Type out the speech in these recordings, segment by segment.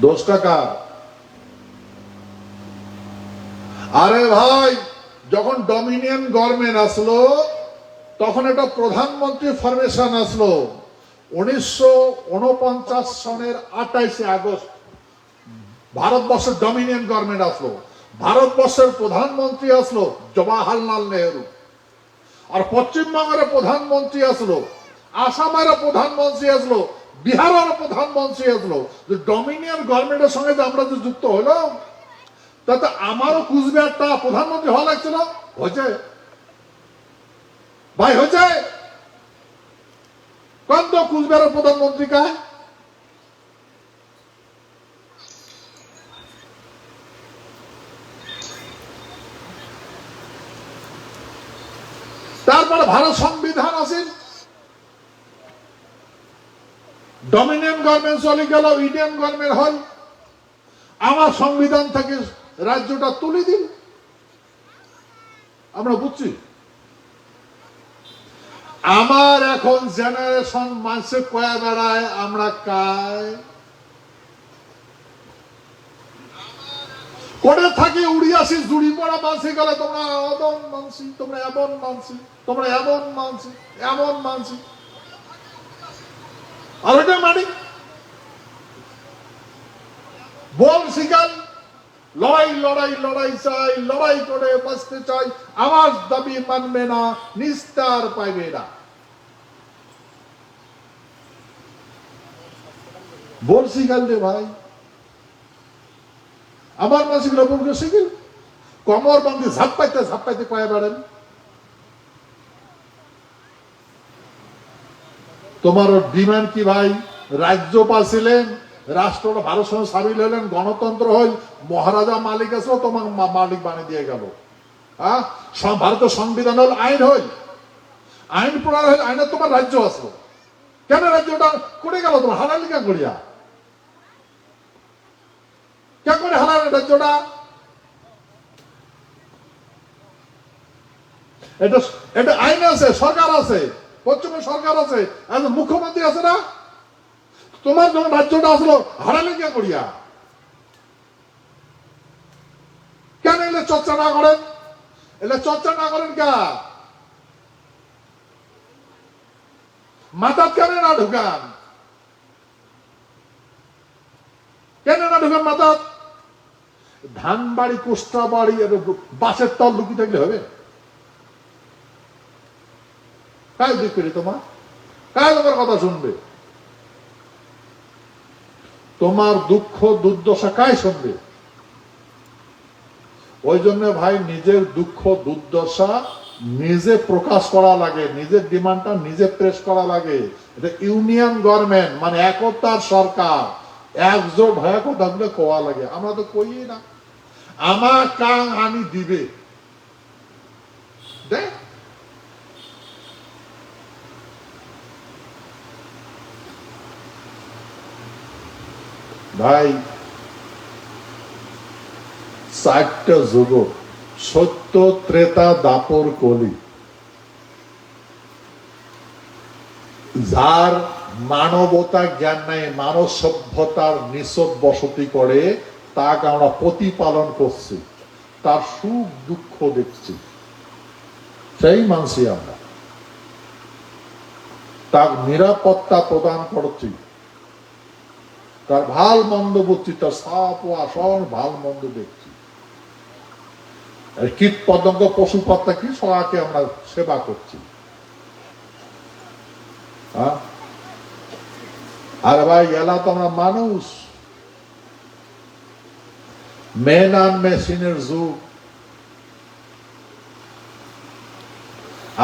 দোষটা কার? আরে ভাই, যখন ডমিনিয়ন গভর্নমেন্ট আসলো তখন একটা প্রধানমন্ত্রী ফরমেশন আসলো 1949 সনের 28 আগস্ট। ভারতবর্ষের ডমিনিয়ন গভর্নমেন্ট আসলো, ভারতবর্ষের প্রধানমন্ত্রী আসলো জওয়াহরলাল নেহরু। আর পশ্চিমবঙ্গের প্রধানমন্ত্রী আসলো, আসামের প্রধানমন্ত্রী আসলো, বিহারের প্রধানমন্ত্রী আসলো। যে ডমিনিয়ন গভর্নমেন্টের সঙ্গে যে আমরা যে যুক্ত হলাম, তাতে আমারও কুচবিহারটা প্রধানমন্ত্রী হওয়া লাগছিল। হয়েছে ভাই, হয়েছে। কোন তো কুচবিহারের প্রধানমন্ত্রী কায়? তারপরে ভারত সংবিধান আছে, ডমিনিয়ন গভর্নমেন্ট চলে গেল, ইন্ডিয়ান গভর্নমেন্ট হল। আমার সংবিধান থেকে রাজ্যটা তুলে দিন, আমরা বুঝছি। আমার এখন জেনারেশন মানুষে কয়া বেড়ায় আমরা কায় করে থাকি উড়িয়াছি জুড়ি পড়া মানসি গেলে তোমরা এমন মানসি, তোমরা এমন মানসি, তোমরা এমন মানসি, এমন মানসি। আর ওইটা মানি বল শিকাল, লড়াই লড়াই লড়াই চাই, লড়াই করে বাঁচতে চাই, আমার দাবি মানবে না, নিস্তার পাইবে না। বল শিকাল রে ভাই, আমার মাসিক লোককে শিখিল কমর বান্ধি ঝাপ্পাইতে ঝাপ্পাইতে কয়া বেড়েন। তোমার ডিমান্ড কি ভাই? রাজ্যপাল ছিলেন, রাষ্ট্র ভারত সঙ্গে সামিল হলেন, গণতন্ত্র হল, মহারাজা মালিক আসলো, তোমার মালিক বানিয়ে দিয়ে গেল। হ্যাঁ, ভারতের সংবিধান হল, আইন হল, আইন প্রণয়ন হল, আইনের তোমার রাজ্য আসলো। কেন রাজ্যটা করে গেল তোমার? হারালি কেন করিয়া? কেন করে হারালেন রাজ্যটা? এটা এটা আইন আছে, সরকার আছে, পশ্চিমে সরকার আছে, মুখ্যমন্ত্রী আছে না? তোমার যখন রাজ্যটা আসলো হারালে কে করিয়া? কেন এলে চর্চা না করেন? এলে চর্চা না করেন কে? মাথা কেন না ঢুকান? কেন না ঢুকান মাথা? ধান বাড়ি, কোষ্টা বাড়ি, বাসের তল লুকি থাকলে হবে? কাজ দিক করি তোমার, কাজ তোমার কথা শুনবে? তোমার দুঃখ দুর্দশা কাই শুনবে? ওই জন্য ভাই নিজের দুঃখ দুর্দশা নিজে প্রকাশ করা লাগে, নিজের ডিমান্ডটা নিজে প্রেস করা লাগে। এটা ইউনিয়ন গভর্নমেন্ট মানে একতার সরকার, একজোট হয়ে কথাগুলো কোয়া লাগে। আমরা তো কই না, আমার কাং আমি দিবে দেখ। ভাই, চারটা যুগ, সত্য ত্রেতা দাপর কলি, যার মানবতা জ্ঞান নাই, মানব সভ্যতার নিছক বসতি করে, তাকে আমরা প্রতিপালন করছি, তার সুখ দুঃখ দেখছি, সেই মানছি আমরা, তার নিরাপত্তা প্রদান করছি, তার ভাল মন্দ বুঝছি, তার সাপ ও আসন ভাল মন্দ দেখছি। কীট পতঙ্গ পশু পাখি সবাইকে আমরা সেবা করছি। আর ভাই এলা তো আমরা মানুষ, মেন আর মেশিনের যুগ।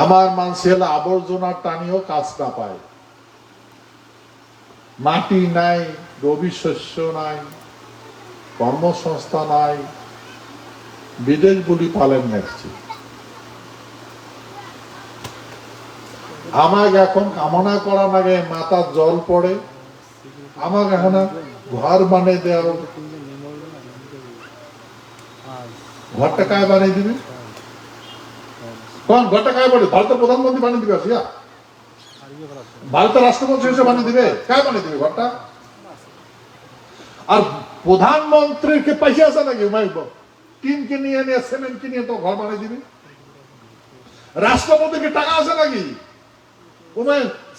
আমার মানুষ এলা আবর্জনা টানিও কাজ না পায়, মাটি নাই, রবি শস্য নাই, কর্মসংস্থা নাই, বিদেশ বলি পালেন নেছি। আমাকে এখন কামনা করা লাগে, মাথার জল পড়ে, আমাকে এখন ঘর বানিয়ে দেওয়া। ঘরটা কায় বানিয়ে দিবি? কোন ঘরটা কায় বানিয়ে? ভারতের প্রধানমন্ত্রী বানিয়ে দিবে? আসিয়া ভারতের রাষ্ট্রপতি হিসেবে বানিয়ে দিবে? কায় বানিয়ে দিবে ঘরটা? আর প্রধানমন্ত্রীর কে পয়সা আছে নাকি টিন কিনিয়ে নিয়ে সিমেন্ট কিনিয়ে তো ঘর বানিয়ে দিবি? রাষ্ট্রপতির কি টাকা আছে নাকি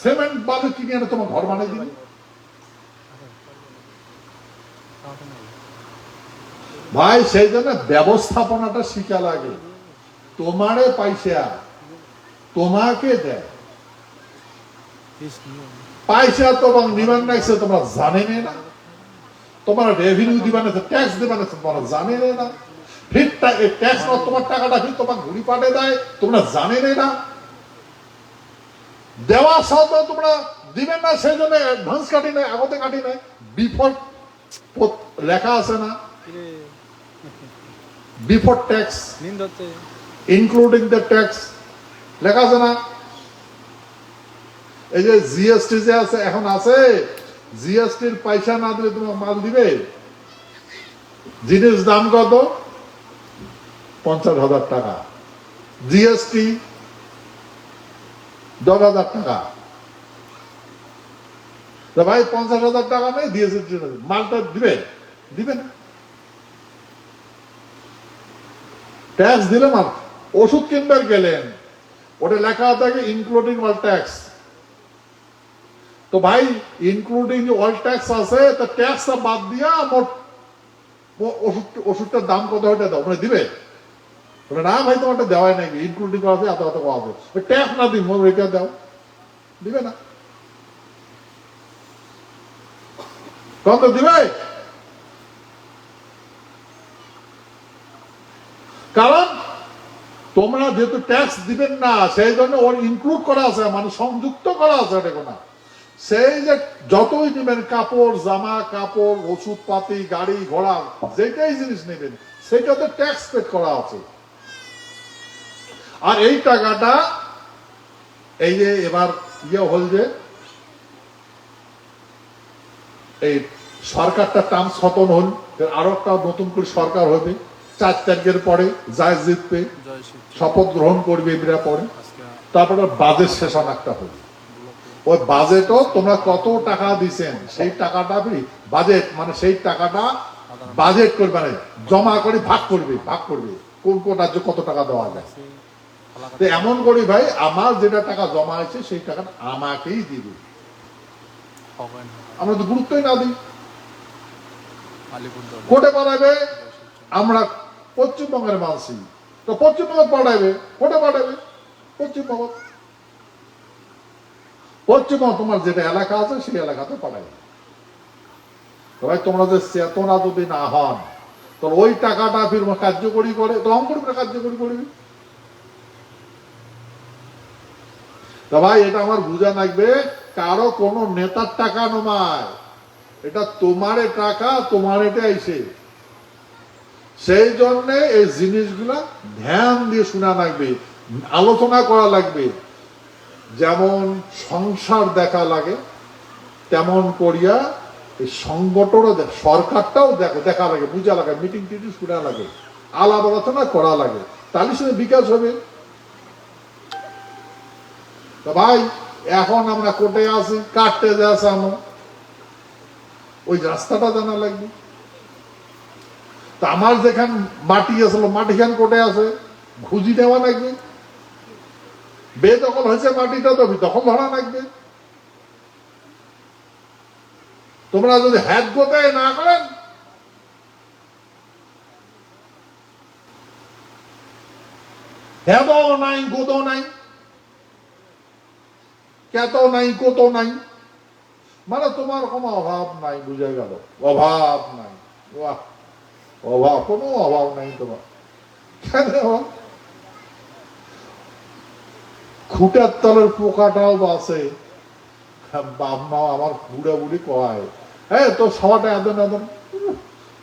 সিমেন্ট বালু কিনে এনে তোমার ঘর বানিয়ে দিবি? ভাই সেই জন্য ব্যবস্থাপনাটা শিখা লাগে। তোমারে পয়সা তোমাকে দেয়, পয়সা তোমার নিবেন নাইছে তোমরা জানে না, তোমার রেভিনিউ দিবেন ট্যাক্স দিবেন তোমরা জানে না, ফির ট্যাক্স তোমার টাকাটা ফির তোমার ঘুরি পাঠে দেয় তোমরা জানে না, দেওয়া সত্ত্বেও তোমরা দিবেন না, সেই জন্য অ্যাডভান্স কাটি নেয়, আগতে কাটি নেয়, বিফোর লেখা আছে না, before tax including the tax লেখা আছে না? এই যে জিএসটি যে আছে এখন আছে, জিএসটির পয়সা না দিলে তোমার মাল দিবে? জিনিস দাম কত? 50,000 টাকা, জিএসটি 10,000 টাকা। ভাই 50,000 টাকা নেই দিয়েছে, মালটা দিবে? দিবে না। ট্যাক্স দিলে মাল, ওষুধ কিনবার গেলেন ওটা লেখা থাকে ইনক্লুডিং অল ট্যাক্স। তো ভাই ইনক্লুডিং অল ট্যাক্স আছে, তো ট্যাক্সটা বাদ দিয়া মোট ওষুধটার দাম কত ওটা দাও, মানে দিবে? না ভাই তোমারটা দেওয়াই নাকি, ইনক্লুডিং আছে এত এত পাবো, ট্যাক্স না দিই এটা দাও, দিবে না। কত দিবে? কারণ তোমরা যেহেতু ট্যাক্স দিবেন না সেই জন্য ওর ইনক্লুড করা আছে, মানে সংযুক্ত করা আছে এটা না। সেই যে যতই দিবেন কাপড় জামা কাপড় ওষুধপাতি গাড়ি ঘোড়া যেটাই জিনিস নেবেন সেটাতে ট্যাক্স পেড করা আছে। আর এই টাকাটা এই যে এবার হল যে এই সরকারটা টার্মস খতম হল, আরো একটা নতুন করে সরকার হবে 4 তারিখের পরে, যায় জিতবে, শপথ গ্রহণ করবে এরা পরে, তারপরে বাজেট সেশন একটা হবে। ওই বাজেটও তোমরা কত টাকা দিচ্ছেন সেই টাকাটা বাজেট মানে সেই টাকাটা বাজেট করবে, মানে জমা করে ভাগ করবে কোন কোন রাজ্য কত টাকা দেওয়া যায়। তো এমন করি ভাই আমার যেটা টাকা জমা আছে সেই টাকাটা আমাকেই দিবে, আমরা তো গুরুত্বই না দিই। কোর্টে পাঠাবে, আমরা পশ্চিমবঙ্গের মানসি, তো পশ্চিমবঙ্গ পাঠাবে, কোর্টে পাঠাবে পশ্চিমবঙ্গ, পশ্চিমবঙ্গ তোমার যেটা এলাকা আছে সেই এলাকাতে পাঠাবে। ভাই তোমরা যে চেতনা যদি না হন তো ওই টাকাটা ফির কার্যকরী করে তখন করবে, কার্যকরী করবে। তা ভাই এটা আমার বুঝা লাগবে, কারো কোন নেতার টাকা নয়, এটা তোমার টাকা, তোমার এটা আইছে। সেই জন্য এই জিনিসগুলা ধ্যান দিয়ে শোনা লাগবে, আলোচনা করা লাগবে। যেমন সংসার দেখা লাগে তেমন করিয়া এই সংগঠনও সরকারটাও দেখা লাগে, বুঝা লাগে, মিটিং টিটিং শোনা লাগে, আলাপ আলোচনা করা লাগে, তাহলে সে বিকাশ হবে। ভাই এখন আমরা কোর্টে আসি, কাটতে যাচ্ছি আমরা, ওই রাস্তাটা জানা লাগবে। তা আমার যেখান মাটি আসলো মাটিখান কোর্টে আছে, খুঁজি নেওয়া লাগবে, বেদখল হয়েছে মাটিটা তো দখল ধরা লাগবে। তোমরা যদি হাত গোটায় না করেন হেদও নাই গোদও নাই কেতো নাই কোতো নাই, মানে তোমার কোনো অভাব নাই, বুঝে গেল, অভাব নাই, অভাব কোনো অভাব নাই তোমার। কেন খুঁটার তলের পোকাটাও বাসে, বাপমা আমার বুড়া বুড়ি কয়, হ্যাঁ তো সবাটা এদন এদন,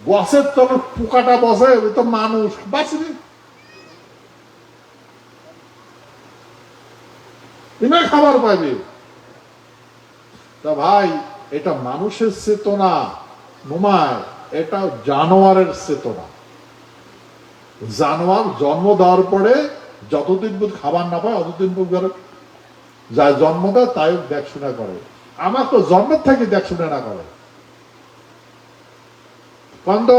গাছের তলের পোকাটা বসে তো মানুষ বাঁচবি, তুমি খাবার পাইবে। তা ভাই এটা মানুষের চেতনা নয়, এটা জানোয়ারের চেতনা। জানোয়ার জন্ম দেওয়ার পরে যতদিন খাবার না পায় অতদিন যা জন্ম দেয় তাই দেখাশোনা করে, আমার তো জন্মের থেকে দেখাশোনা না করে। কন্দ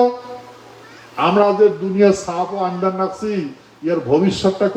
আমরা যে দুনিয়া সাপ ও আন্ডার নাকছি এর ভবিষ্যৎটা